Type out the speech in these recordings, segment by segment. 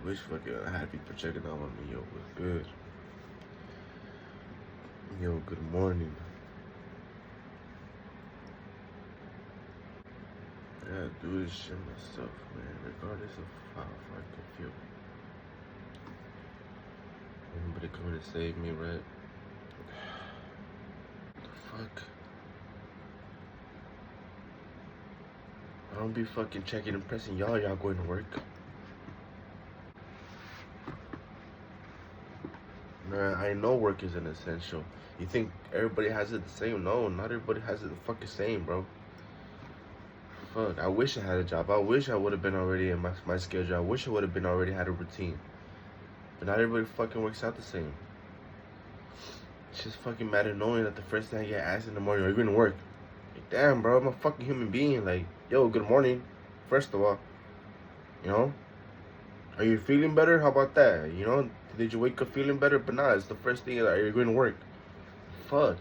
wish fucking I had people checking out on me. Yo, what's good? Yo, good morning. I gotta do this shit myself, man, regardless of how I can feel. Nobody coming to save me, right? What the fuck? I don't be fucking checking and pressing y'all going to work. Man, I know work is an essential. You think everybody has it the same? No, not everybody has it the fucking same, bro. Fuck, I wish I had a job. I wish I would have been already in my schedule. I wish I would have been already had a routine. But not everybody fucking works out the same. It's just fucking mad knowing that the first thing I get asked in the morning, are you going to work? Like, damn, bro, I'm a fucking human being. Like, yo, good morning, first of all. You know? Are you feeling better? How about that? You know? Did you wake up feeling better? But nah, it's the first thing. Are you going to work? Fuck.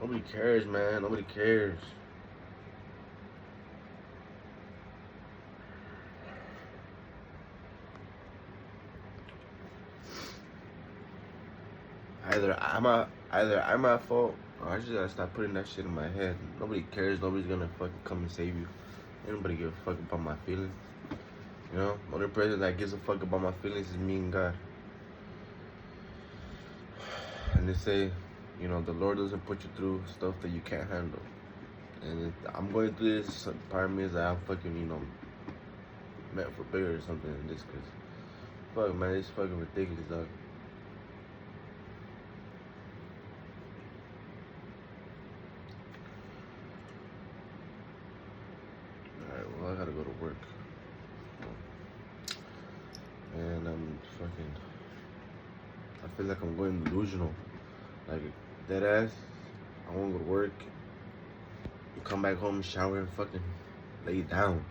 Nobody cares, man. Nobody cares. Either I'm at fault, or I just gotta stop putting that shit in my head. Nobody cares. Nobody's gonna fucking come and save you. Ain't nobody give a fuck about my feelings. You know, the only person that gives a fuck about my feelings is me and God. And they say, you know, the Lord doesn't put you through stuff that you can't handle. And I'm going through this, part of me is that I'm fucking, you know, meant for bigger or something than this, cause fuck, man, it's fucking ridiculous, dog. Alright, well, I gotta go to work. And I'm fucking, I feel like I'm going delusional. Like, dead ass, I wanna go to work, you come back home, shower, and fucking lay down.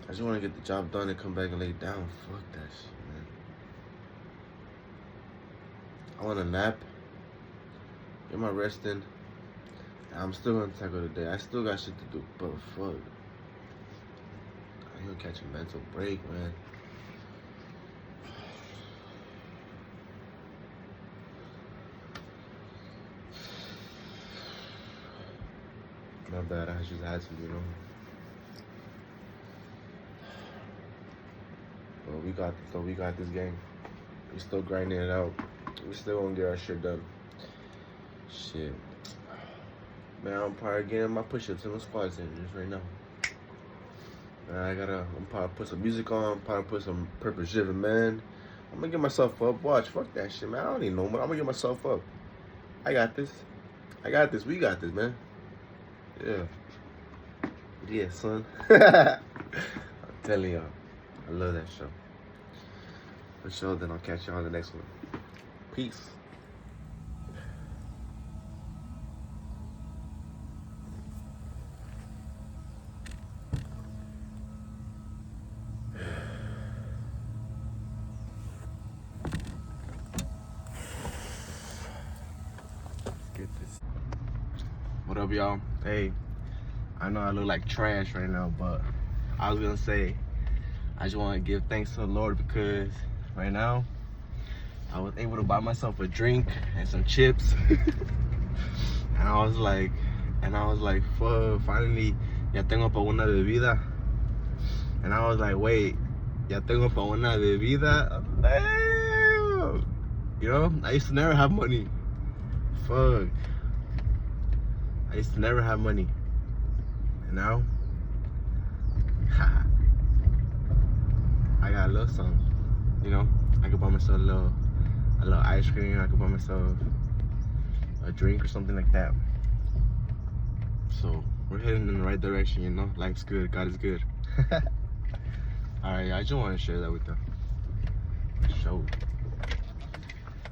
I just wanna get the job done and come back and lay down. Fuck that shit, man. I want a nap, get my rest in. I'm still gonna tackle the day. I still got shit to do, but fuck. I ain't gonna catch a mental break, man. Not bad, I just had to, you know. Well, we got this, though. We got this game. We still grinding it out. We still gonna get our shit done. Shit. Man, I'm probably getting my push-ups and my squats in just right now. Man, I'm probably put some music on, probably put some Purple Shiver, man. I'm gonna get myself up. Watch, fuck that shit, man. I don't need no more. I'm gonna get myself up. I got this. I got this. We got this, man. Yeah. Yeah, son. I'm telling y'all, I love that show. For sure, then I'll catch y'all on the next one. Peace. Get this. What up, y'all? Hey, I know I look like trash right now, but I was gonna say, I just want to give thanks to the Lord because right now I was able to buy myself a drink and some chips. and I was like, fuck, finally, ya tengo pa una bebida. And I was like, wait, ya tengo pa una bebida? Damn. You know, I used to never have money. Fuck. I used to never have money. And now, I got a little something. You know, I could buy myself a little ice cream. I could buy myself a drink or something like that. So we're heading in the right direction, you know. Life's good, God is good. Alright, I just want to share that with you. Show.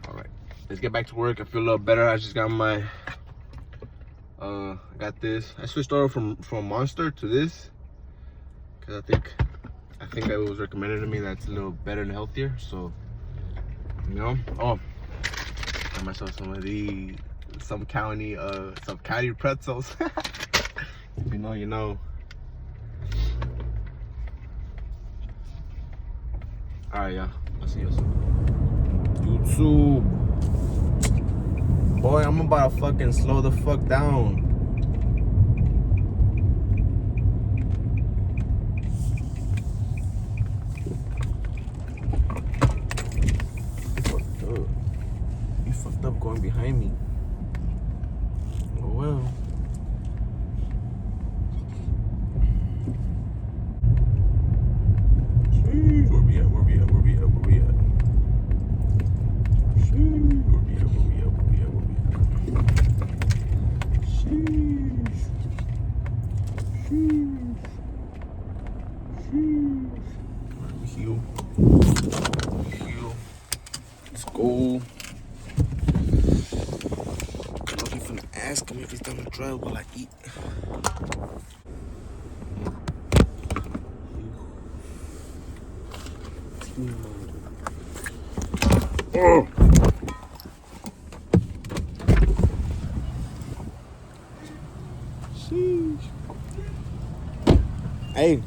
Alright, let's get back to work. I feel a little better. I just got my got this. I switched over from Monster to this because I think it was recommended to me that's a little better and healthier. So, you know, oh, got myself some of these. some county pretzels. If you know, you know. Alright, yeah. I'll see you soon. YouTube. Boy, I'm about to fucking slow the fuck down. You fucked up going behind me. Oh well. Where we at? Where we at? Where we at? Where we at? Where we at? Where we at? Where we at? Where we at? Sheesh. Sheesh. Sheesh. Alright, we heal. Heal. Let's go. I'm looking for the ask him if he's down the drive while I eat. Oh. Sheesh. Hey,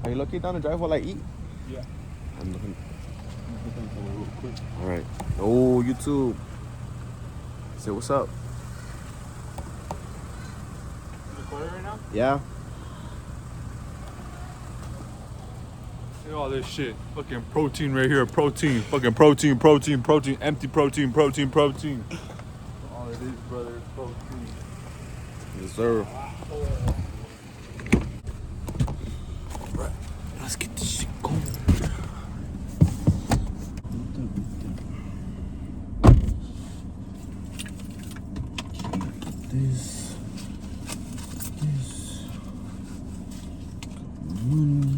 are you looking down the drive while I eat? Yeah. I'm looking for real quick. All right. Oh, YouTube. Say what's up. Recording right now? Yeah. Look at all this shit. Fucking protein right here. Protein. Fucking protein, protein, protein. Empty protein, protein, protein. All it is, brother, is protein. Yes, sir. Right. Let's get this shit going. This money.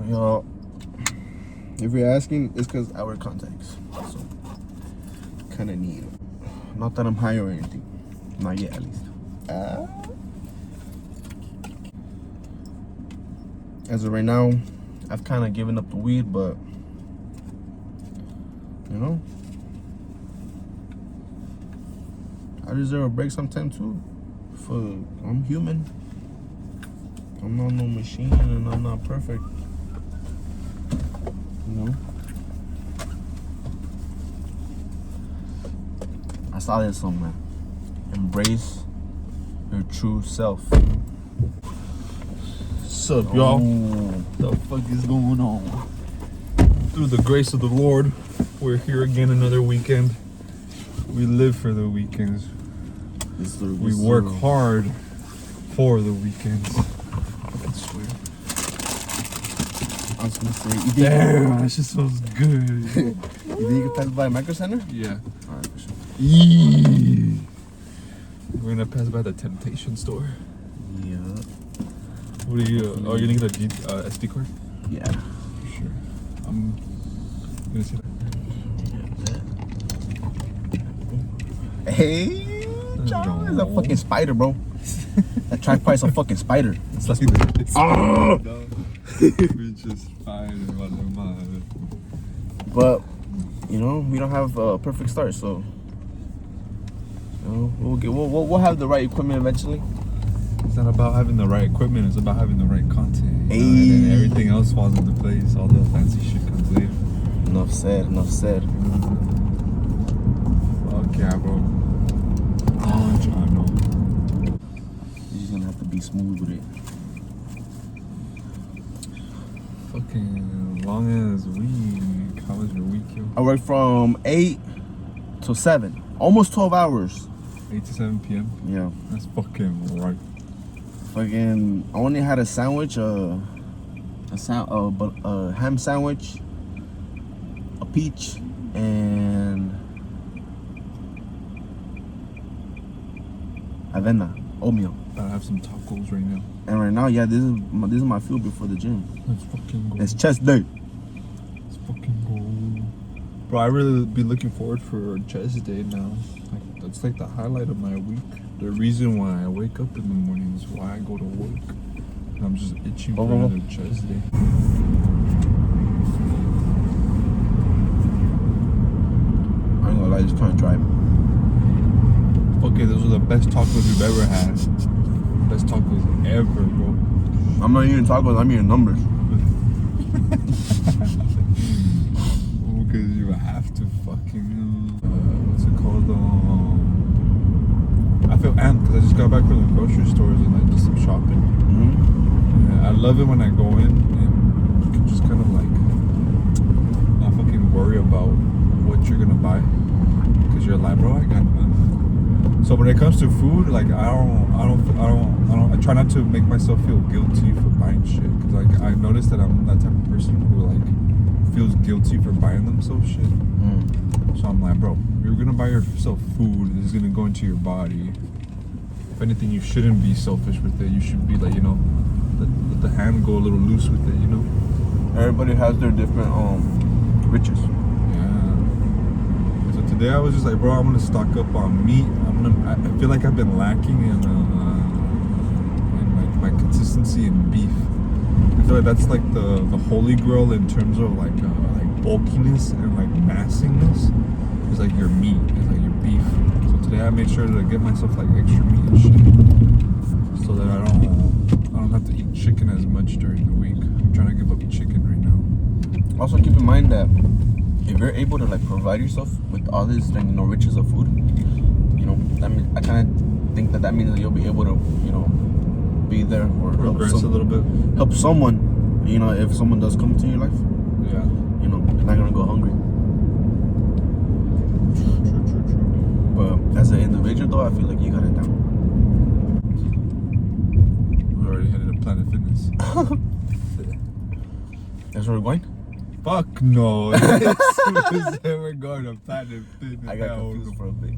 Y'all, if you're asking, it's because I wear contacts, so kind of need them. Not that I'm high or anything, not yet at least. As of right now, I've kind of given up the weed, but you know, I deserve a break sometime too. I'm human. I'm not no machine, and I'm not perfect. You know, I saw this song, man. Embrace your true self. What's up, y'all? What the fuck is going on? Through the grace of the Lord, we're here again another weekend. We live for the weekends. We work hard for the weekends. I swear. I was gonna say, Damn, that shit smells good. You think you can pass by Micro Center? Yeah. Alright, for sure. Eee. We're gonna pass by the Temptation store. Yeah. What are you? Oh, you're gonna get a SD card? Yeah. For sure. I'm gonna see that. Hey, John is a fucking spider, bro. That tripod is a fucking spider. It's like, oh! We just fired one. but you know, we don't have a perfect start, so you know, we'll have the right equipment eventually. It's not about having the right equipment, it's about having the right content. Hey. And then everything else falls into place. All the fancy shit comes later. Enough said, enough said. Fuck yeah, bro. I know. You're just gonna have to be smooth with it. Fucking long as week. How was your week, yo? I work from 8 to 7, almost 12 hours. 8 to 7 p.m. Yeah. That's fucking right. Fucking, I only had a sandwich, a ham sandwich, a peach, and avena, oatmeal. I have some tacos right now. And right now, yeah, this is my fuel before the gym. Let's fucking go. It's chest day. Let's fucking go. Bro, I really be looking forward for chest day now. Like, that's like the highlight of my week. The reason why I wake up in the morning is why I go to work. And I'm just itching for another chest day. I ain't gonna lie, just trying to try it. Okay, those are the best tacos we've ever had. Best tacos ever, bro. I'm not eating tacos, I'm eating numbers. Because you have to fucking, what's it called? I feel amped because I just got back from the grocery stores and I did some shopping. Yeah, I love it when I go in and you can just kind of like not fucking worry about what you're gonna buy because you're like, bro, I got none. So when it comes to food, like I try not to make myself feel guilty for buying shit because like I noticed that I'm that type of person who like feels guilty for buying themselves shit. So I'm like, bro, you're gonna buy yourself food. This is gonna go into your body. If anything, you shouldn't be selfish with it. You should be like, you know, let the hand go a little loose with it, you know. Everybody has their different riches. Yeah. So today I was just like, bro, I'm gonna stock up on meat. I feel like I've been lacking in like my consistency in beef. I feel like that's like the holy grail in terms of like bulkiness and like massiness. It's like your meat, it's like your beef. So today I made sure to get myself like extra meat and shit, so that I don't have to eat chicken as much during the week. I'm trying to give up chicken right now. Also keep in mind that if you're able to like provide yourself with all this, you know, riches of food, you know, I mean, I kind of think that means that you'll be able to, you know, be there or progress a little bit. Help someone, you know, if someone does come into your life. Yeah. You know, you're not gonna go hungry. True. But as an individual, though, I feel like you got it down. We're already headed to Planet Fitness. That's where we're going? Fuck no. We're going to Planet Fitness. I got confused for a bit.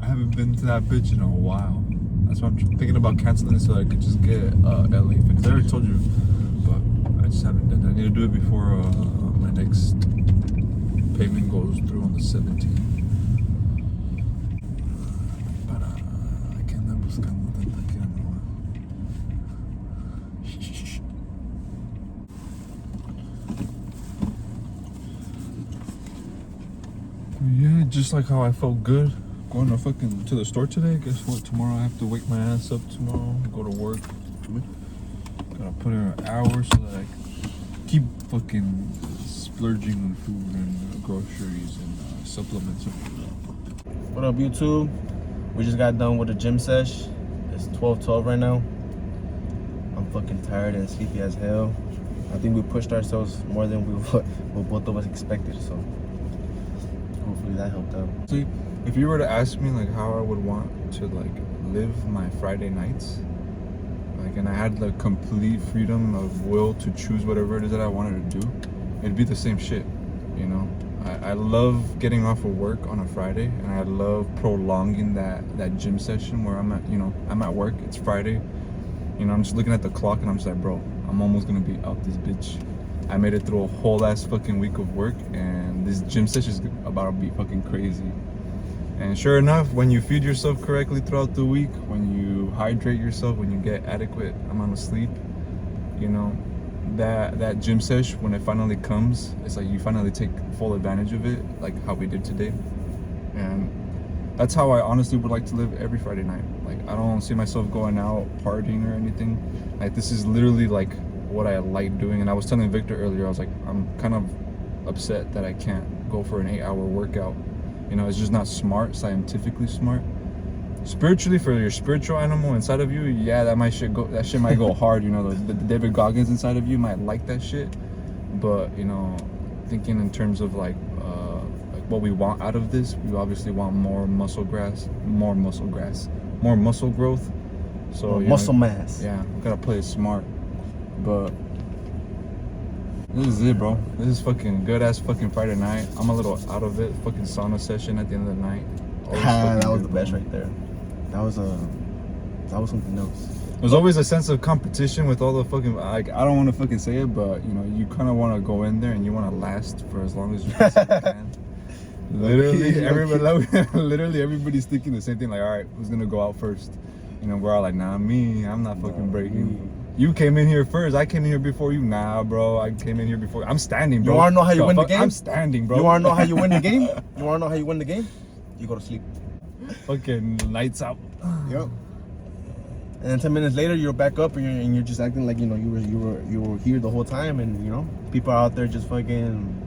I haven't been to that bitch in a while. That's why I'm thinking about canceling it so I could just get LA Fitness. I already told you, but I just haven't done that. I need to do it before my next payment goes through on the 17th. Para que andan buscando tanta que ando. Yeah, just like how I felt good going to the store today. Guess what? Tomorrow I have to wake my ass up tomorrow, go to work. Gotta put in an hour so that I can keep fucking splurging on food and groceries and supplements. What up, YouTube? We just got done with the gym sesh. It's 12:12 right now. I'm fucking tired and sleepy as hell. I think we pushed ourselves more than what both of us expected, so hopefully that helped out. See, if you were to ask me like how I would want to like live my Friday nights, like, and I had the complete freedom of will to choose whatever it is that I wanted to do, it'd be the same shit, you know. I love getting off of work on a Friday, and I love prolonging that gym session where I'm at work. It's Friday, you know. I'm just looking at the clock and I'm just like, bro, I'm almost gonna be out this bitch. I made it through a whole ass fucking week of work, and this gym session is about to be fucking crazy. And sure enough, when you feed yourself correctly throughout the week, when you hydrate yourself, when you get adequate amount of sleep, you know, that gym sesh, when it finally comes, it's like you finally take full advantage of it, like how we did today. And that's how I honestly would like to live every Friday night. Like, I don't see myself going out partying or anything. Like, this is literally like what I like doing. And I was telling Victor earlier, I was like, I'm kind of upset that I can't go for an 8-hour workout. You know, it's just not smart, scientifically smart. Spiritually, for your spiritual animal inside of you, yeah, that shit might go hard. You know, the David Goggins inside of you might like that shit. But, you know, thinking in terms of like what we want out of this, we obviously want more muscle growth. So muscle mass. Yeah, we gotta play it smart. But this is it, bro. This is fucking good ass fucking Friday night. I'm a little out of it. Fucking sauna session at the end of the night. That was the best right there. That was That was something else. There's always a sense of competition with all the fucking, like, I don't want to fucking say it, but you know, you kind of want to go in there and you want to last for as long as you possibly can. Literally, literally everybody's thinking the same thing. Like, all right, who's gonna go out first? You know, we're all like, nah, me. I'm not fucking breaking. You came in here first. I came in here before you. Nah, bro. I came in here before. I'm standing, bro. You wanna know how you win the game? I'm standing, bro. You wanna know how you win the game? You wanna know how you win the game? You go to sleep. Fucking lights out. Yep. And then 10 minutes later, you're back up and you're just acting like, you know, you were here the whole time, and you know, people are out there just fucking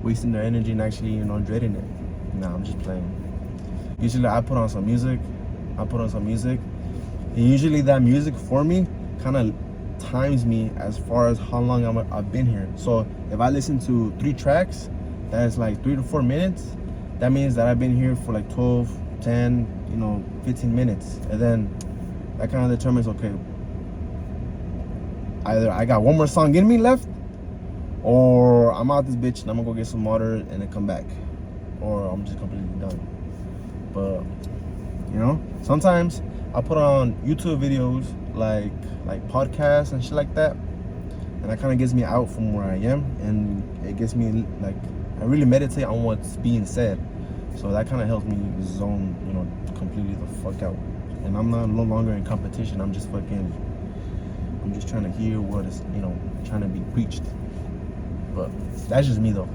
wasting their energy and actually, you know, dreading it. Nah, I'm just playing. Usually I put on some music. And usually that music for me kind of times me as far as how long I've been here. So if I listen to 3 tracks, that's like 3 to 4 minutes. That means that I've been here for like 12, 10, you know, 15 minutes. And then that kind of determines, okay, either I got one more song in me left, or I'm out this bitch and I'm gonna go get some water and then come back, or I'm just completely done. But you know, sometimes I put on YouTube videos like podcasts and shit like that, and that kind of gets me out from where I am, and it gets me like, I really meditate on what's being said, so that kind of helps me zone, you know, completely the fuck out. And I'm no longer in competition. I'm just trying to hear what is, you know, trying to be preached. But that's just me though.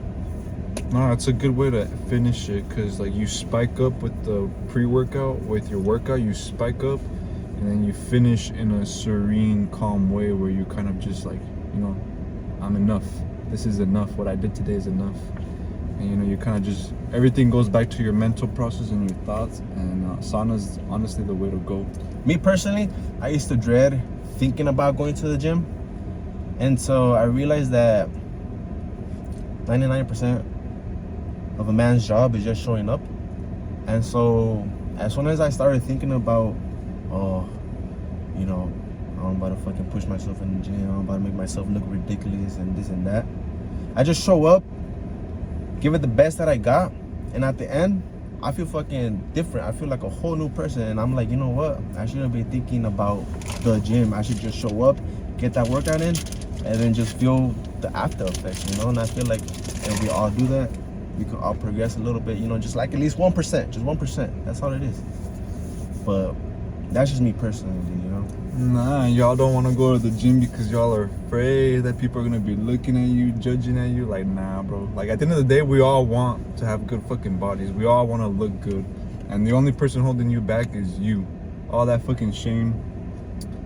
No, it's a good way to finish it, because like you spike up with the pre-workout, with your workout, you spike up, and then you finish in a serene, calm way where you kind of just like, you know, I'm enough. This is enough. What I did today is enough. And you know, you kind of just, everything goes back to your mental process and your thoughts, and sauna's honestly the way to go. Me personally, I used to dread thinking about going to the gym, and so I realized that 99% of a man's job is just showing up. And so as soon as I started thinking about, oh, you know, I'm about to fucking push myself in the gym, I'm about to make myself look ridiculous and this and that, I just show up, give it the best that I got, and at the end I feel fucking different. I feel like a whole new person, and I'm like, you know what, I shouldn't be thinking about the gym. I should just show up, get that workout in, and then just feel the after effects, you know. And I feel like if we all do that, we could all progress a little bit, you know, just like at least 1%, just 1%. That's all it is. But that's just me personally, you know. Nah, y'all don't want to go to the gym because y'all are afraid that people are gonna be looking at you, judging at you. Like, nah, bro. Like, at the end of the day, we all want to have good fucking bodies. We all want to look good, and the only person holding you back is you. All that fucking shame,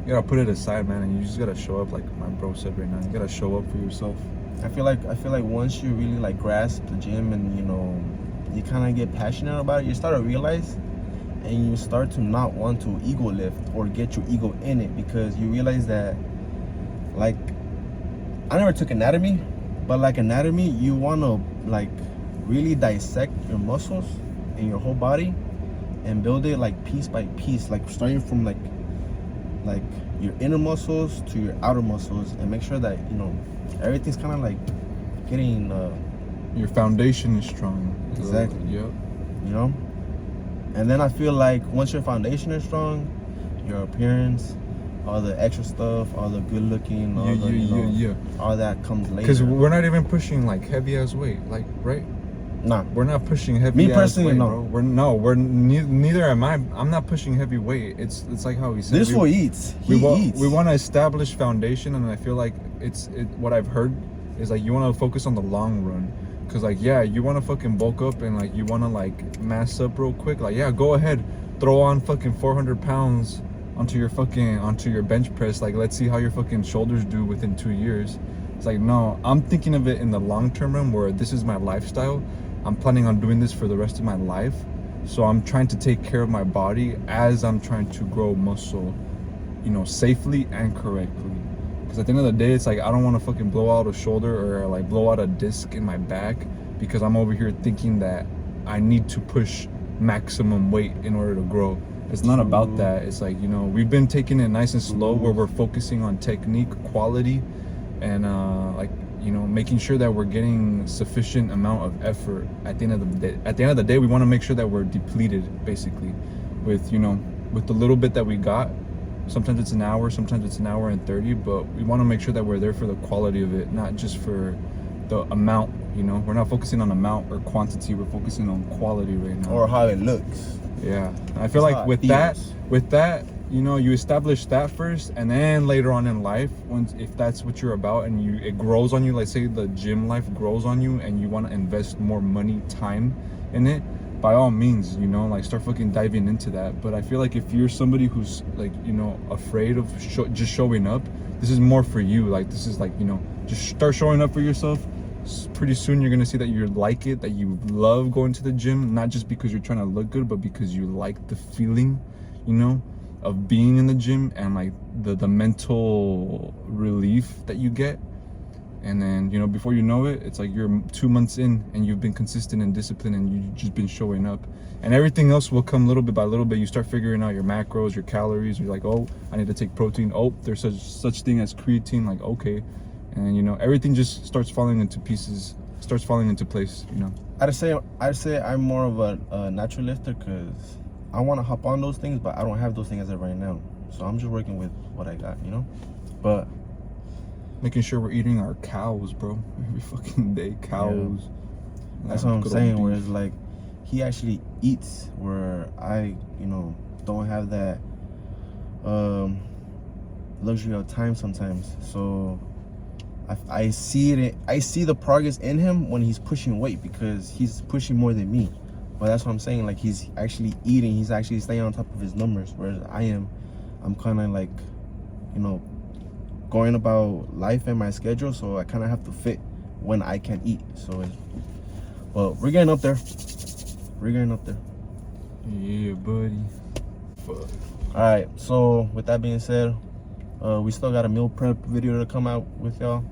you gotta put it aside, man, and you just gotta show up, like my bro said right now. You gotta show up for yourself. I feel like once you really like grasp the gym and, you know, you kind of get passionate about it, you start to realize, and you start to not want to ego lift or get your ego in it, because you realize that, like, I never took anatomy, but like anatomy, you want to like really dissect your muscles and your whole body and build it like piece by piece, like starting from like your inner muscles to your outer muscles, and make sure that, you know, everything's kind of like getting your foundation is strong. Exactly. Yep. You know, and then I feel like once your foundation is strong, your appearance, all the extra stuff, all the good looking, all that comes later. Because we're not even pushing like heavy ass weight, like, right? Nah, we're not pushing heavy. Me personally, weight, no. Bro. We're neither am I. I'm not pushing heavy weight. It's like how he said. This fool eats. He eats. We want to establish foundation, and I feel like what I've heard is like you want to focus on the long run. Cause like, yeah, you want to fucking bulk up and like you want to like mass up real quick. Like, yeah, go ahead, throw on fucking 400 pounds onto your bench press. Like, let's see how your fucking shoulders do within 2 years. It's like, no, I'm thinking of it in the long term run, where this is my lifestyle. I'm planning on doing this for the rest of my life. So I'm trying to take care of my body as I'm trying to grow muscle, you know, safely and correctly. Because at the end of the day, it's like, I don't want to fucking blow out a shoulder or like blow out a disc in my back because I'm over here thinking that I need to push maximum weight in order to grow. It's not about that. It's like, you know, we've been taking it nice and slow, where we're focusing on technique, quality, and like, you know, making sure that we're getting sufficient amount of effort. At the end of the day, we want to make sure that we're depleted, basically, with, you know, with the little bit that we got. Sometimes it's an hour, sometimes it's an hour and 30, but we want to make sure that we're there for the quality of it, not just for the amount, you know? We're not focusing on amount or quantity, we're focusing on quality right now. Or how it looks. Yeah. And I feel like with that, you know, you establish that first, and then later on in life, once if that's what you're about and it grows on you, like say the gym life grows on you and you want to invest more money, time in it, by all means, you know, like start fucking diving into that. But I feel like if you're somebody who's like, you know, afraid of just showing up, this is more for you. Like this is like, you know, just start showing up for yourself. Pretty soon you're gonna see that you like it, that you love going to the gym, not just because you're trying to look good, but because you like the feeling, you know, of being in the gym and like the mental relief that you get. And then, you know, before you know it, it's like you're 2 months in and you've been consistent and disciplined and you've just been showing up. And everything else will come little bit by little bit. You start figuring out your macros, your calories. You're like, oh, I need to take protein. Oh, there's such thing as creatine. Like, okay. And, you know, everything just starts falling into pieces, starts falling into place, you know. I'd say I'm more of a natural lifter because I want to hop on those things, but I don't have those things as of right now. So I'm just working with what I got, you know? But making sure we're eating our cows, bro. Every fucking day, cows. Yeah. That's what I'm saying, where it's like he actually eats where I, you know, don't have that luxury of time sometimes. So I see it. I see the progress in him when he's pushing weight because he's pushing more than me. But that's what I'm saying. Like he's actually eating. He's actually staying on top of his numbers. Whereas I'm kind of like, you know, going about life and my schedule, so I kind of have to fit when I can eat. So, but we're getting up there. We're getting up there. Yeah, buddy. Fuck. All right. So with that being said, we still got a meal prep video to come out with y'all.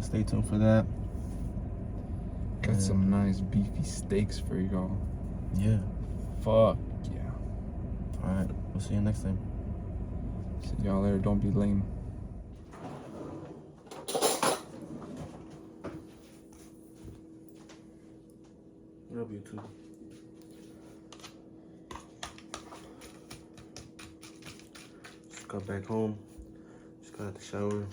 Stay tuned for that. Got some nice beefy steaks for y'all. Yeah. Fuck yeah. All right. We'll see you next time. See y'all later. Don't be lame. What up, YouTube? Just got back home. Just got out the shower.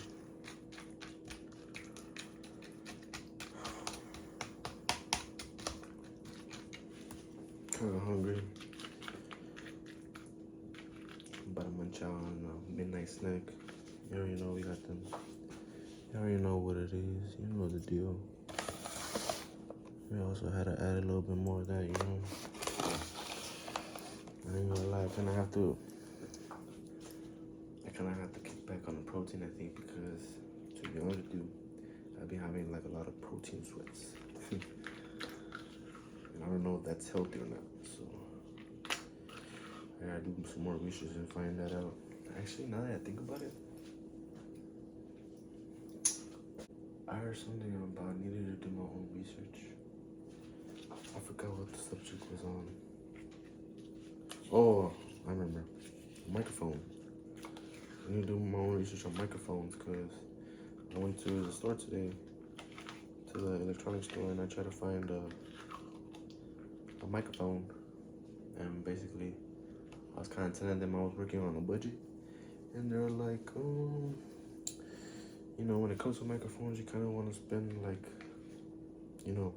Kinda hungry. I'm about to munch out on a midnight snack. You already know we got them. You already know what it is. You know the deal. We also had to add a little bit more of that, you know. I ain't gonna lie, I kinda have to kick back on the protein, I think, because to be honest with you, I've been having like a lot of protein sweats. And I don't know if that's healthy or not, so I gotta do some more research and find that out. Actually, now that I think about it, I heard something about needing to do my own research. I forgot what the subject was on. Oh, I remember. Microphone. I need to do my own research on microphones because I went to the store today, to the electronics store, and I tried to find a microphone. And basically, I was kind of telling them I was working on a budget. And they're like, you know, when it comes to microphones, you kind of want to spend like, you know,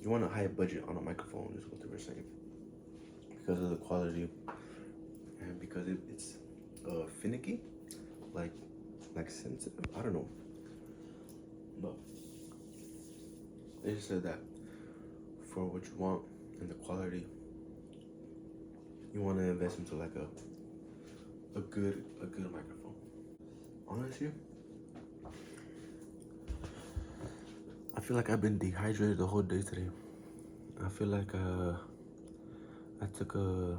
you want a high budget on a microphone is what they were saying, because of the quality and because it's finicky, like sensitive. I don't know, but they just said that for what you want and the quality, you want to invest into like a good microphone. Honestly, I feel like I've been dehydrated the whole day today. I feel like I took a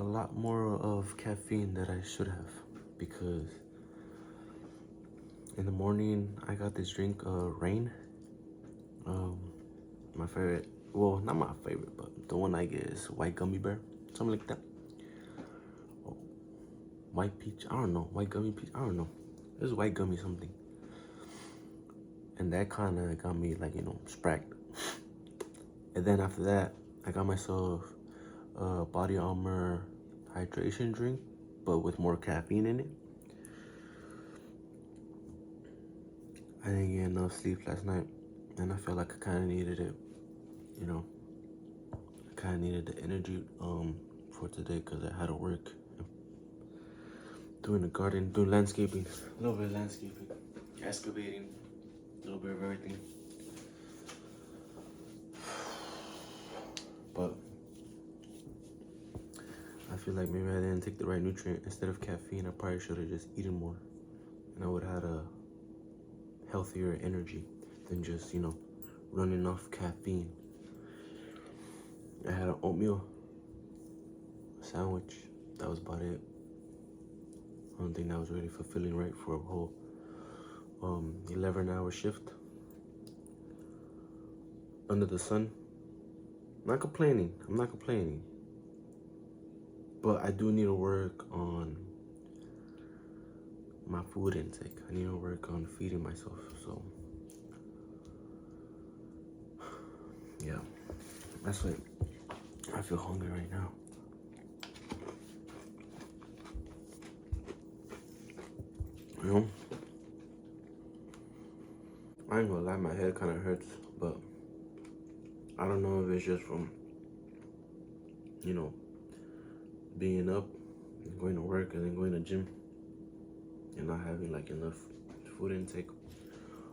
lot more of caffeine than I should have, because in the morning I got this drink, Rain. My favorite, well, not my favorite, but the one I get is White Gummy Bear, something like that. Oh, white peach, I don't know, white gummy peach, I don't know. It was white gummy something. And that kind of got me like, spracked. And then after that, I got myself a Body Armor hydration drink, but with more caffeine in it. I didn't get enough sleep last night, and I felt like I kind of needed it. I kind of needed the energy for today because I had to work doing the garden, doing landscaping, a little bit of landscaping, excavating, a little bit of everything. But I feel like maybe I didn't take the right nutrient. Instead of caffeine, I probably should have just eaten more, and I would have had a healthier energy than just, running off caffeine. I had an oatmeal sandwich. That was about it. I don't think that was really fulfilling, right, for a whole 11-hour shift under the sun. I'm not complaining. But I do need to work on my food intake. I need to work on feeding myself. So, yeah, that's why I feel hungry right now. I ain't gonna lie, my head kind of hurts, but I don't know if it's just from, being up and going to work and then going to gym and not having like enough food intake,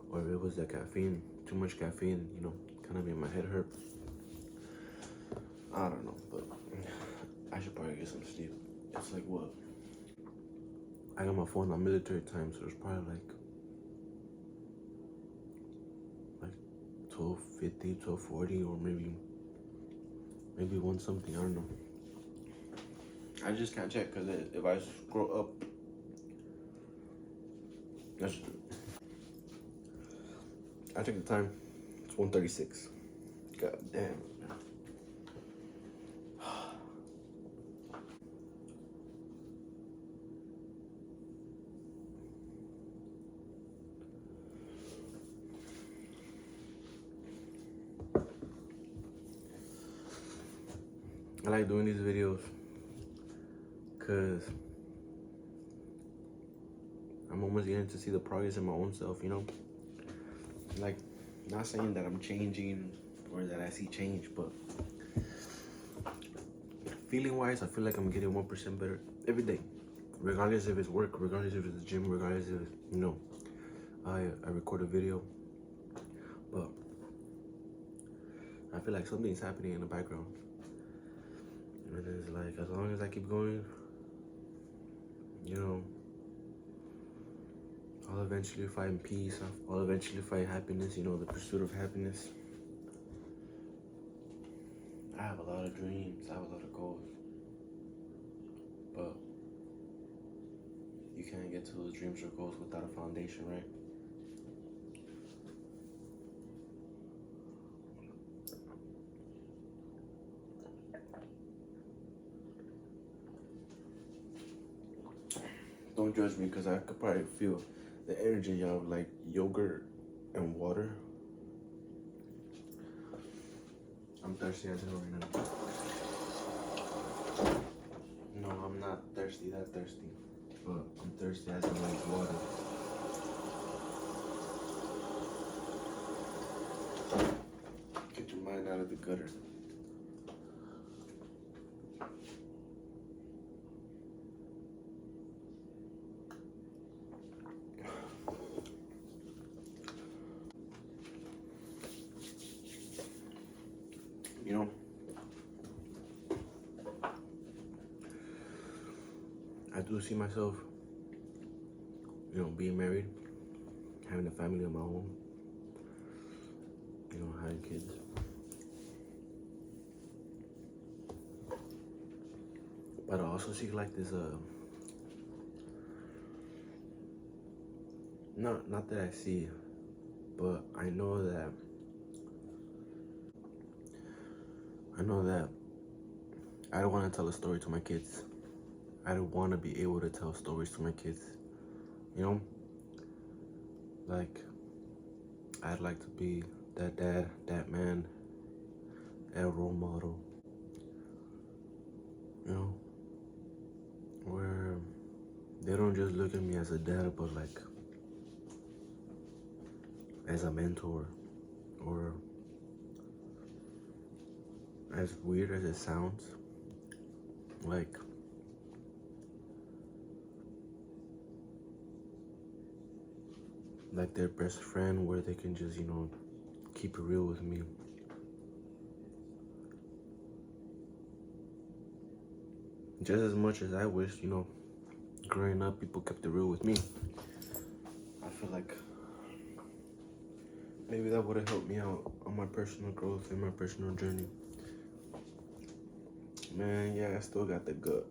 or if it was the caffeine, too much caffeine, kind of made my head hurt. I don't know, but I should probably get some sleep. It's like what? I got my phone on military time, so it's probably like 12:50, 12:40, or maybe 1 something, I don't know. I just can't check because if I scroll up, I check the time. It's 1:36. God damn. I like doing these videos because I'm almost getting to see the progress in my own self, Like, not saying that I'm changing or that I see change, but feeling-wise, I feel like I'm getting 1% better every day. Regardless if it's work, regardless if it's the gym, regardless if, I record a video. But I feel like something's happening in the background. And it's like, as long as I keep going, I'll eventually find peace. I'll eventually find happiness, the pursuit of happiness. I have a lot of dreams. I have a lot of goals. But you can't get to those dreams or goals without a foundation, right? Don't judge me because I could probably feel the energy of like yogurt and water. I'm thirsty as hell right now. No, I'm not that thirsty, but I'm thirsty as in like water. Get your mind out of the gutter. I do see myself, being married, having a family of my own, having kids. But I also see like this, not that I see, but I know that I don't want to tell a story to my kids. I don't want to be able to tell stories to my kids. Like, I'd like to be that dad, that man, that role model, you know, where they don't just look at me as a dad, but like as a mentor, or as weird as it sounds, like their best friend, where they can just, keep it real with me. Just as much as I wish, growing up, people kept it real with me. I feel like maybe that would have helped me out on my personal growth and my personal journey. Man, yeah, I still got the gut.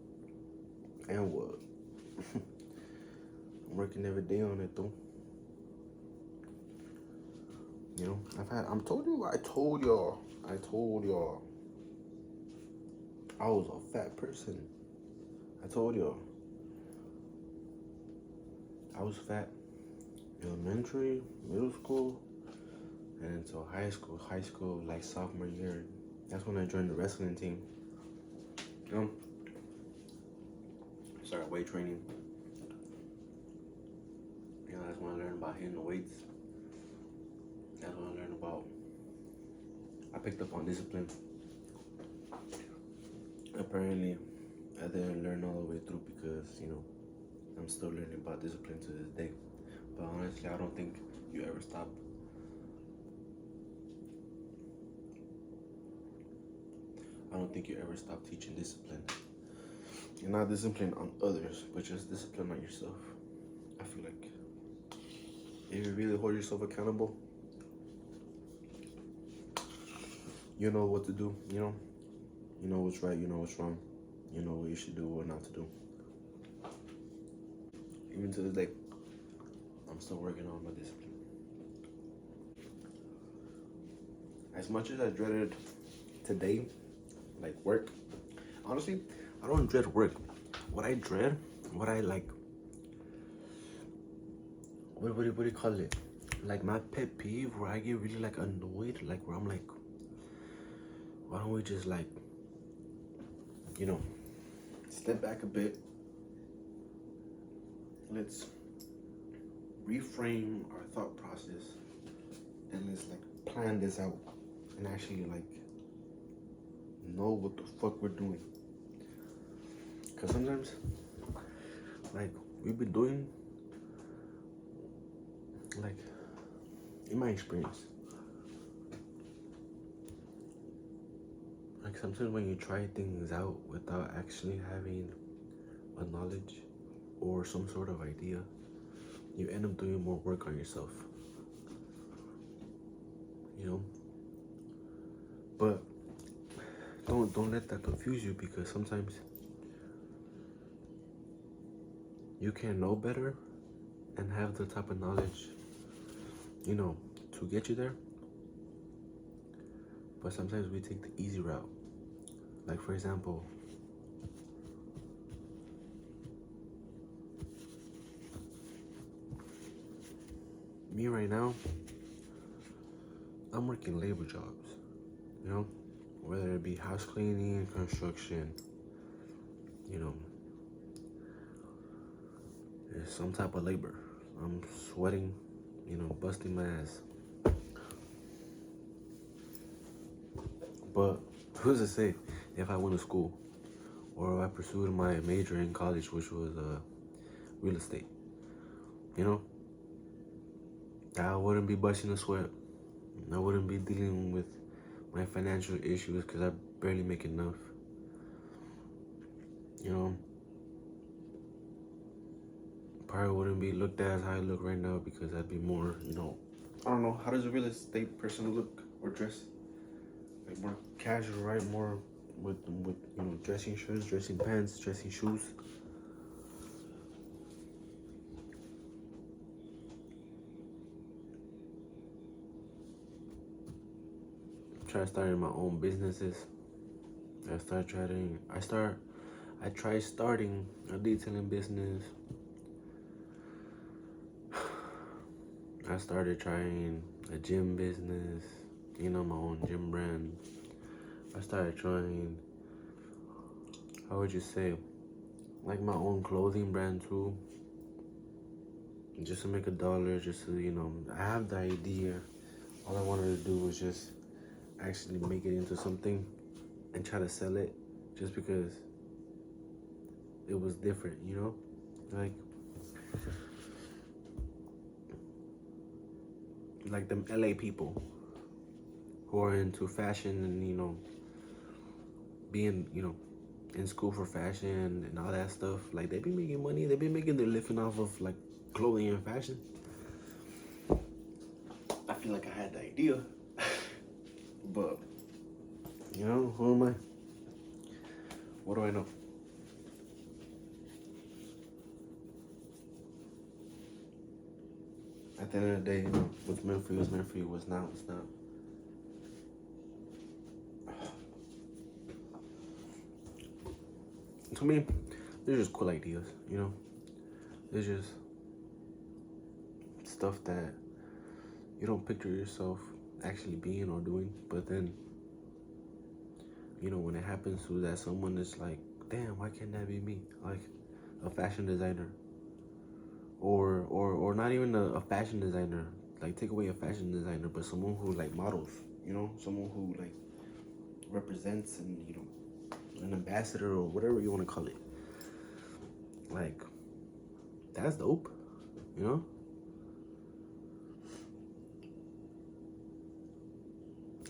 And what? I'm working every day on it, though. I told y'all. I was a fat person. I told y'all. I was fat. Elementary, middle school, and until high school. High school, like sophomore year. That's when I joined the wrestling team. Started weight training. That's when I learned about hitting the weights. That's when I learned about. I picked up on discipline. Apparently, I didn't learn all the way through because, I'm still learning about discipline to this day. But honestly, I don't think you ever stop. I don't think you ever stop teaching discipline. You're not discipline on others, but just discipline on yourself. I feel like if you really hold yourself accountable, you know what to do, you know what's right, you know what's wrong, you know what you should do, what not to do. Even to this day, I'm still working on my discipline. As much as I dreaded today, like work, honestly, I don't dread work. What I dread, what do you call it? Like my pet peeve, where I get really like annoyed, like where I'm like, why don't we just like, step back a bit. Let's reframe our thought process and let's like plan this out and actually like know what the fuck we're doing. Cause sometimes, like we've been doing, like in my experience, like sometimes when you try things out without actually having a knowledge or some sort of idea, you end up doing more work on yourself. But don't let that confuse you, because sometimes you can know better and have the type of knowledge, to get you there. But sometimes we take the easy route. Like for example, me right now, I'm working labor jobs, whether it be house cleaning, construction, it's some type of labor. I'm sweating, busting my ass. But who's to say if I went to school or if I pursued my major in college, which was real estate, I wouldn't be busting a sweat. I wouldn't be dealing with my financial issues because I barely make enough. Probably wouldn't be looked at as how I look right now, because I'd be more, I don't know, how does a real estate person look or dress? Like more casual, right? More with dressing shirts, dressing pants, dressing shoes. Try starting my own businesses. I tried starting a detailing business. I started trying a gym business, my own gym brand. I started trying, how would you say, like my own clothing brand too. Just to make $1, just to, I have the idea. All I wanted to do was just actually make it into something and try to sell it just because it was different, like them LA people who are into fashion and, being, in school for fashion and all that stuff. Like, they be making money. They be making their living off of, like, clothing and fashion. I feel like I had the idea. But, who am I? What do I know? At the end of the day, what's meant for you is meant for you. What's not, what's not. To me, they're just cool ideas, They're just stuff that you don't picture yourself actually being or doing, but then, when it happens to that someone, it's like, damn, why can't that be me? Like a fashion designer, or not even a fashion designer. Like, take away a fashion designer, but someone who like models, someone who like represents and an ambassador or whatever you want to call it. Like, that's dope,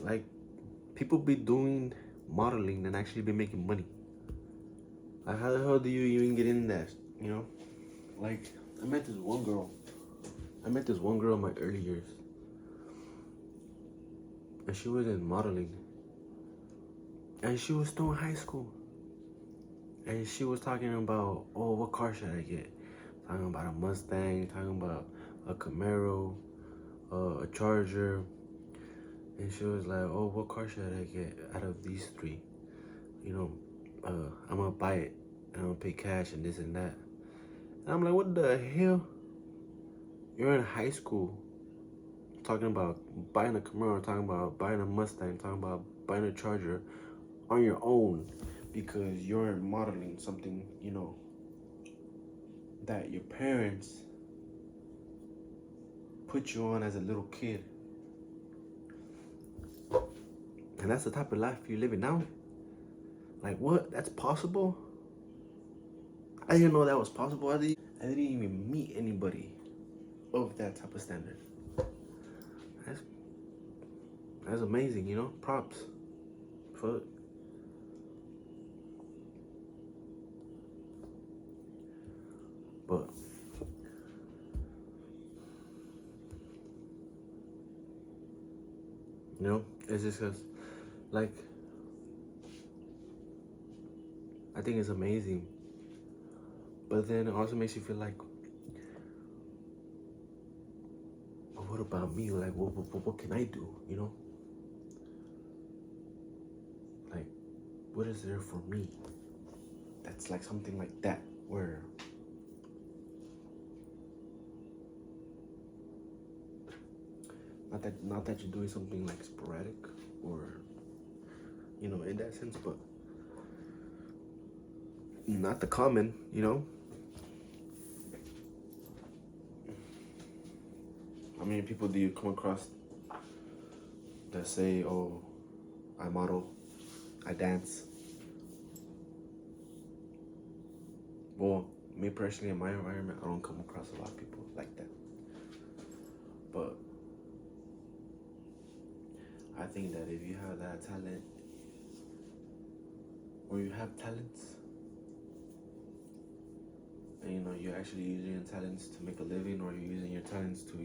Like, people be doing modeling and actually be making money. Like, how the hell do you even get in that, Like, I met this one girl in my early years. And she was in modeling. And she was still in high school. And she was talking about, oh, what car should I get? Talking about a Mustang, talking about a Camaro, a Charger. And she was like, oh, what car should I get out of these three? I'm gonna buy it and I'm gonna pay cash and this and that. And I'm like, what the hell? You're in high school talking about buying a Camaro, talking about buying a Mustang, talking about buying a Charger on your own because you're modeling something, that your parents put you on as a little kid. And that's the type of life you're living now? Like, what? That's possible? I didn't know that was possible. I didn't even meet anybody of that type of standard. That's amazing, Props. Fuck. But it's just because, like, I think it's amazing. But then it also makes you feel like, well, what about me? Like, what can I do, Like, what is there for me? That's like something like that, where not that you're doing something like sporadic or, in that sense, but not the common, How many people do you come across that say, oh, I model, I dance? Well, me personally, in my environment, I don't come across a lot of people like that. But I think that if you have that talent, or you have talents, and you're actually using your talents to make a living, or you're using your talents to,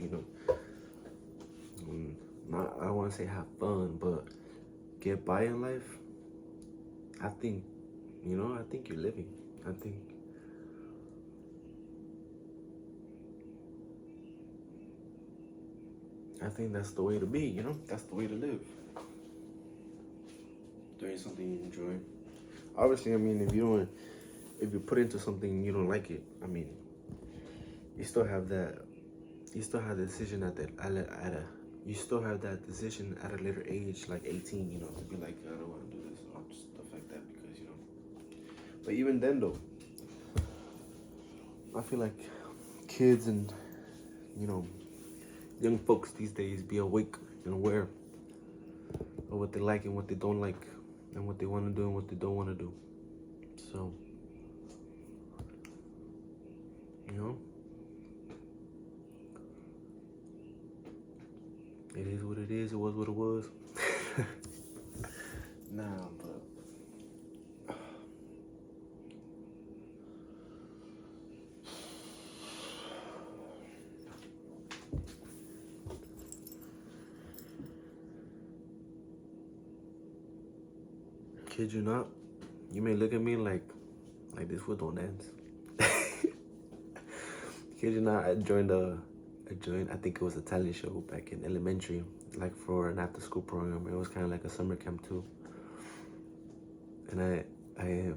not, I don't want to say have fun, but get by in life, I think, I think you're living. I think that's the way to be, That's the way to live. Doing something you enjoy. Obviously, I mean, if you put into something you don't like it, I mean, you still have the decision at you still have that decision at a later age, like 18, you know, to be like, I don't want to do this or stuff like that because, you know. But even then, though, I feel like kids and, you know, young folks these days be awake and aware of what they like and what they don't like and what they want to do and what they don't want to do. So, you know, it is what it is. It was what it was. Nah, but kid you not, you may look at me like this fool don't dance. Kid you not, I joined, I think it was a talent show back in elementary, like for an after school program. It was kind of like a summer camp too. And I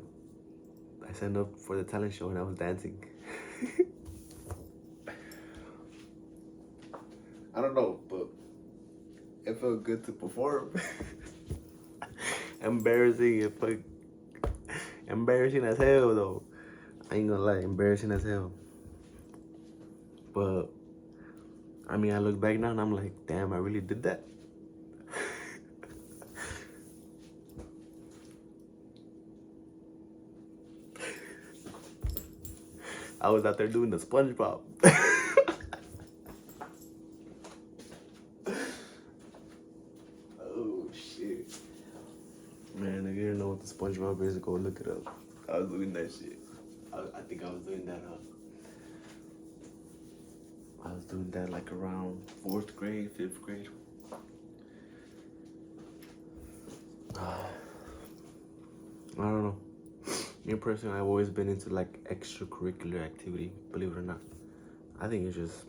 signed up for the talent show and I was dancing. I don't know, but it felt good to perform. Embarrassing as hell though. I ain't gonna lie, embarrassing as hell. But I mean, I look back now and I'm like, damn, I really did that. I was out there doing the SpongeBob. Oh shit. Man, if you don't know what the SpongeBob is, go look it up. I was doing that shit. I think I was doing that. I was doing that like around 4th grade, 5th grade. I don't know. Me personally, I've always been into like extracurricular activity, believe it or not. I think it's just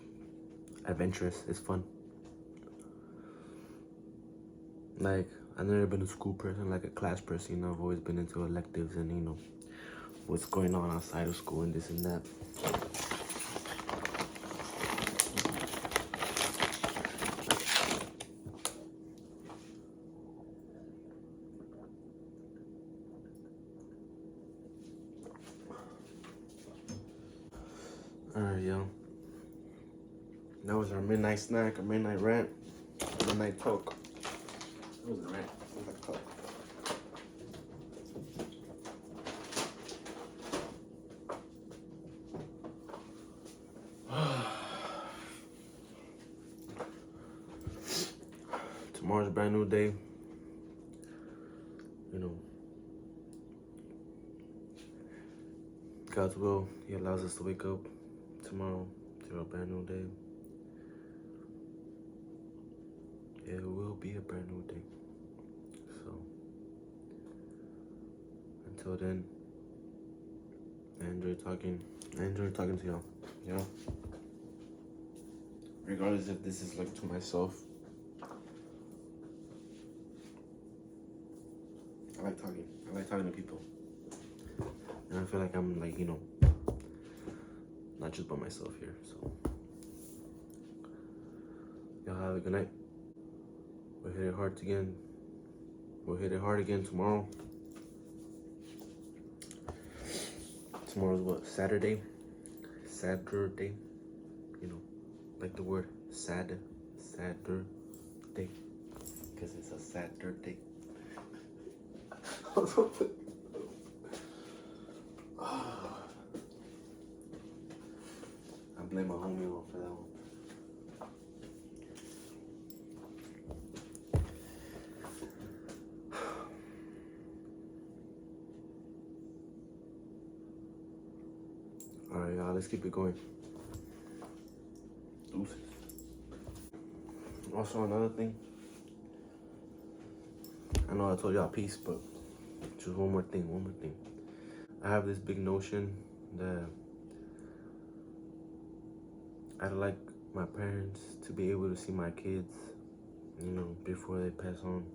adventurous. It's fun. Like, I've never been a school person, like a class person, you know. I've always been into electives and, you know, what's going on outside of school and this and that. Alright, yo. That was our midnight snack, our midnight rant, midnight talk. It was a rant. It was a talk. Tomorrow's a brand new day. You know, God's will, He allows us to wake up tomorrow to a brand new day. It will be a brand new day. So, until then, I enjoy talking to y'all, you know? Regardless if this is like to myself. I like talking to people. And I feel like I'm like, you know, not just by myself here, so. Y'all have a good night. We'll hit it hard again. We'll hit it hard again tomorrow. Tomorrow's what? Saturday? Saturday. You know, like the word sad. Saturday. Because it's a Saturday. I blame my homie on for that one. Alright, y'all, let's keep it going. Deuces. Also, another thing. I know I told y'all peace, but just one more thing. I have this big notion that I'd like my parents to be able to see my kids, you know, before they pass on.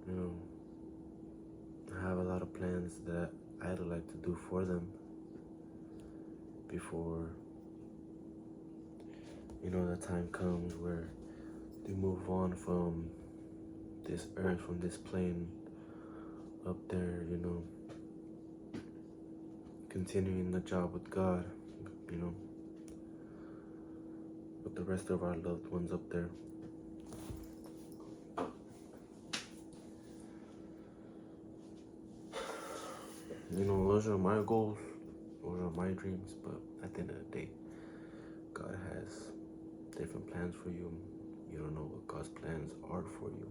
You know, I have a lot of plans that I'd like to do for them before you know, the time comes where they move on from this earth, from this plane up there, you know, continuing the job with God, you know, with the rest of our loved ones up there. You know, those are my goals, those are my dreams, but at the end of the day, God has different plans for you. You don't know what God's plans are for you.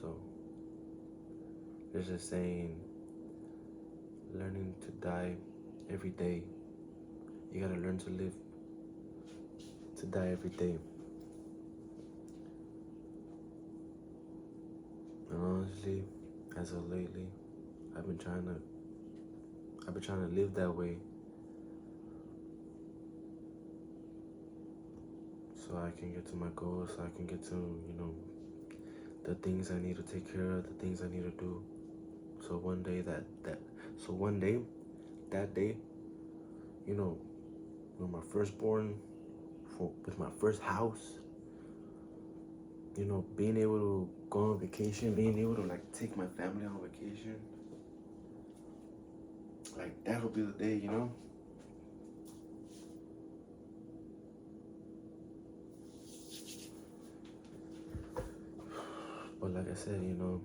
So, there's a saying, learning to die every day. You gotta learn to live to die every day. And honestly, as of lately, I've been trying to live that way, so I can get to my goals, so I can get to, you know, the things I need to take care of, the things I need to do. So one day that day, you know, when my firstborn, with my first house, you know, being able to go on vacation, being able to like take my family on vacation, like that'll be the day, you know. But like I said, you know,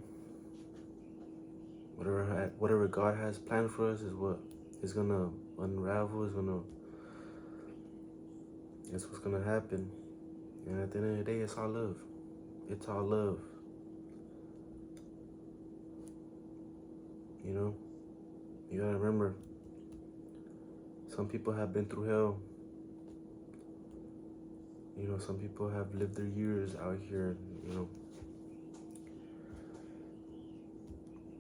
whatever God has planned for us is what is gonna unravel, that's what's gonna happen. And at the end of the day, it's all love. It's all love. You know, you gotta remember, some people have been through hell. You know, some people have lived their years out here, you know.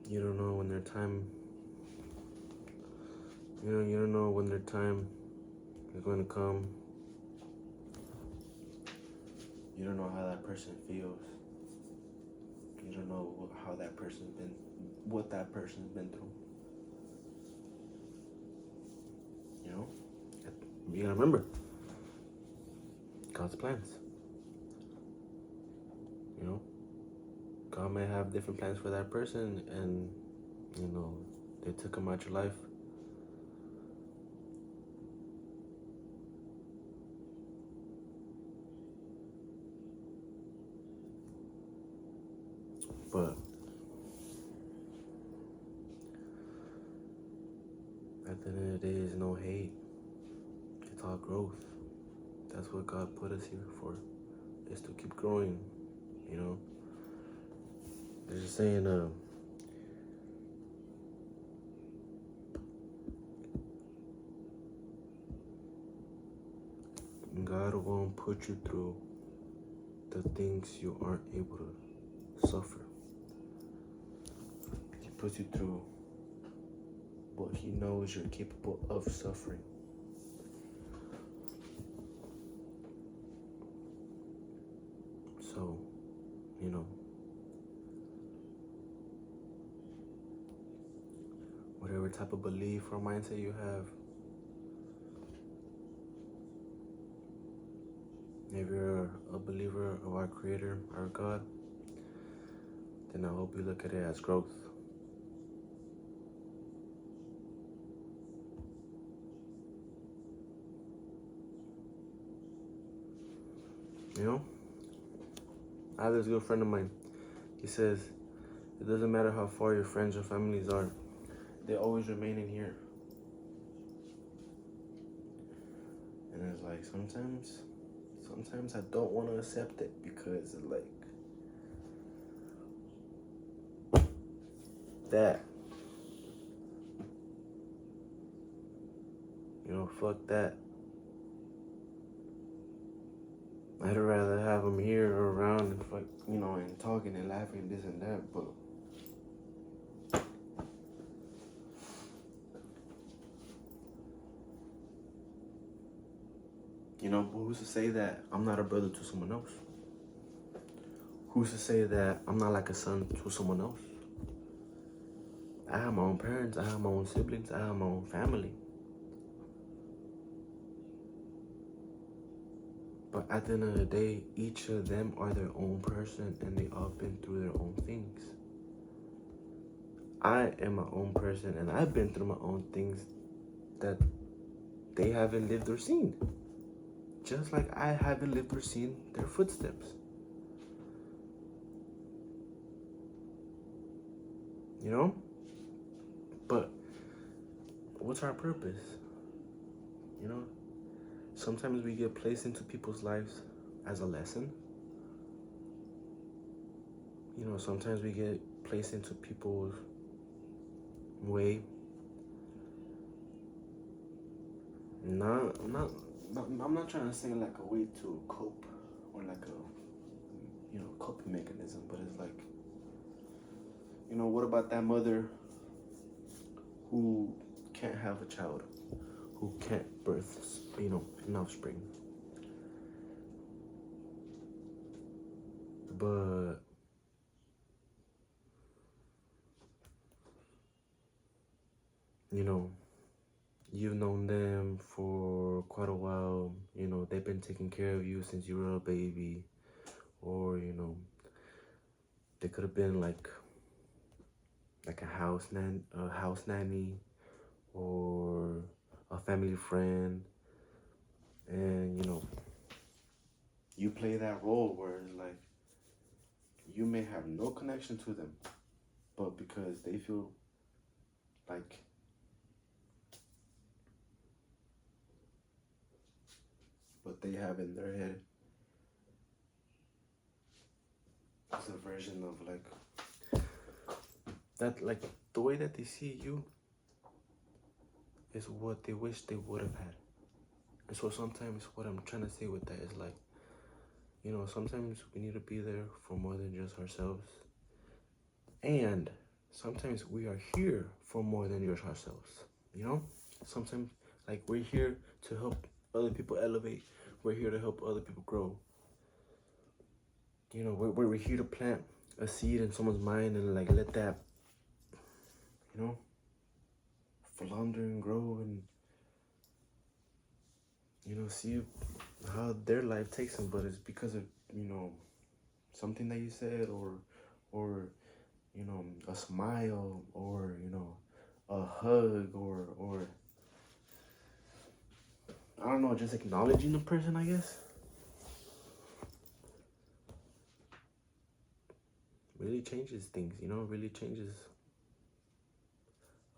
You don't know when their time, you don't know when their time is going to come. You don't know how that person feels. You don't know what that person's been through. You know, you gotta remember God's plans. You know, God may have different plans for that person, and you know, they took him out your life. But at the end of the day, there's no hate. It's all growth. That's what God put us here for, is to keep growing, you know. There's a saying, God won't put you through the things you aren't able to suffer. He puts you through what he knows you're capable of suffering. So, you know, whatever type of belief or mindset you have, if you're a believer of our Creator, our God, then I hope you look at it as growth. You know, I have this good friend of mine. He says, it doesn't matter how far your friends or families are, they always remain in here. And it's like, sometimes I don't want to accept it, because like, that, you know, fuck that. I'd rather have them here or around and fuck, you know, and talking and laughing, this and that, but you know, who's to say that I'm not a brother to someone else? Who's to say that I'm not like a son to someone else? I have my own parents, I have my own siblings, I have my own family. But at the end of the day, each of them are their own person and they all been through their own things. I am my own person and I've been through my own things that they haven't lived or seen. Just like I haven't lived or seen their footsteps. You know? But what's our purpose? You know? Sometimes we get placed into people's lives as a lesson. You know, sometimes we get placed into people's way. I'm not trying to say like a way to cope or like a, you know, coping mechanism, but it's like, you know, what about that mother who can't have a child, who can't birth, you know, an offspring? But you know, you've known them for quite a while. You know, they've been taking care of you since you were a baby, or you know, they could have been like a house nanny, or a family friend, and you know, you play that role where it's like you may have no connection to them, but because they feel like what they have in their head is a version of like that, like the way that they see you is what they wish they would have had. And so sometimes what I'm trying to say with that is like, you know, sometimes we need to be there for more than just ourselves. And sometimes we are here for more than just ourselves. You know, sometimes like we're here to help other people elevate. We're here to help other people grow. You know, we're here to plant a seed in someone's mind and like let that, you know, flounder and grow and, you know, see how their life takes them. But it's because of, you know, something that you said, or you know, a smile, or you know, a hug, or I don't know, just acknowledging the person, I guess. Really changes things, you know, really changes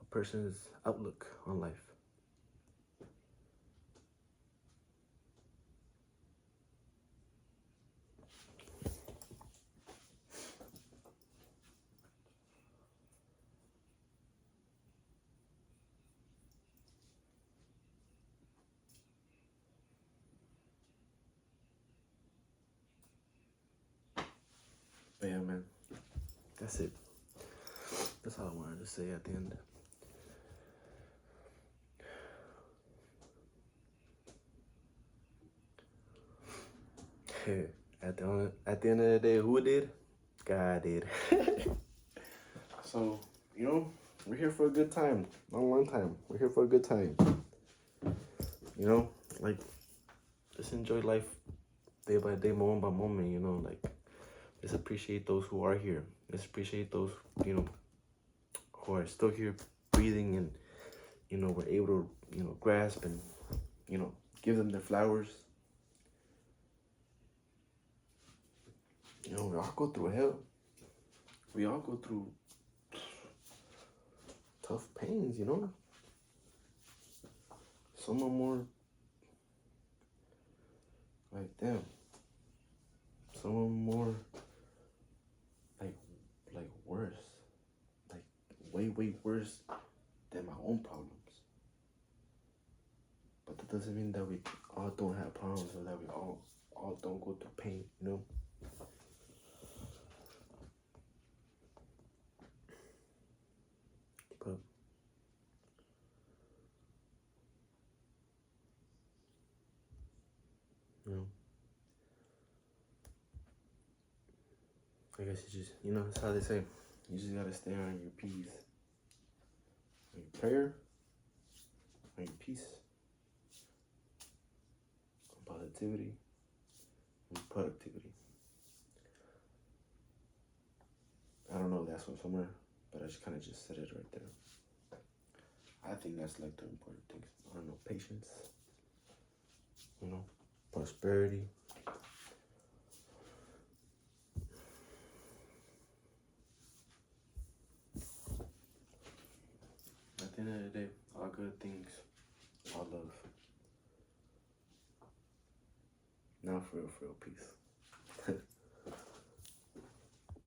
a person's outlook on life. But yeah, man, that's it. That's all I wanted to say at the end. At the end of the day, who did? God did. So, you know, we're here for a good time. Not a long time. We're here for a good time. You know, like, just enjoy life day by day, moment by moment, you know, like, just appreciate those who are here. Just appreciate those, you know, who are still here breathing and, you know, we're able to, you know, grasp and, you know, give them their flowers. You know, we all go through hell. We all go through tough pains, you know. Some are more like them. Some are more like worse. Like way worse than my own problems. But that doesn't mean that we all don't have problems or that we all don't go through pain, you know. But you know, I guess you just, you know, that's how they say. You just gotta stay on your P's. On your prayer, on your peace, on positivity, and productivity. I don't know if that's one somewhere, but I just kind of just said it right there. I think that's like the important things. I don't know, patience, you know, prosperity. At the end of the day, all good things, all love. Now for real, peace.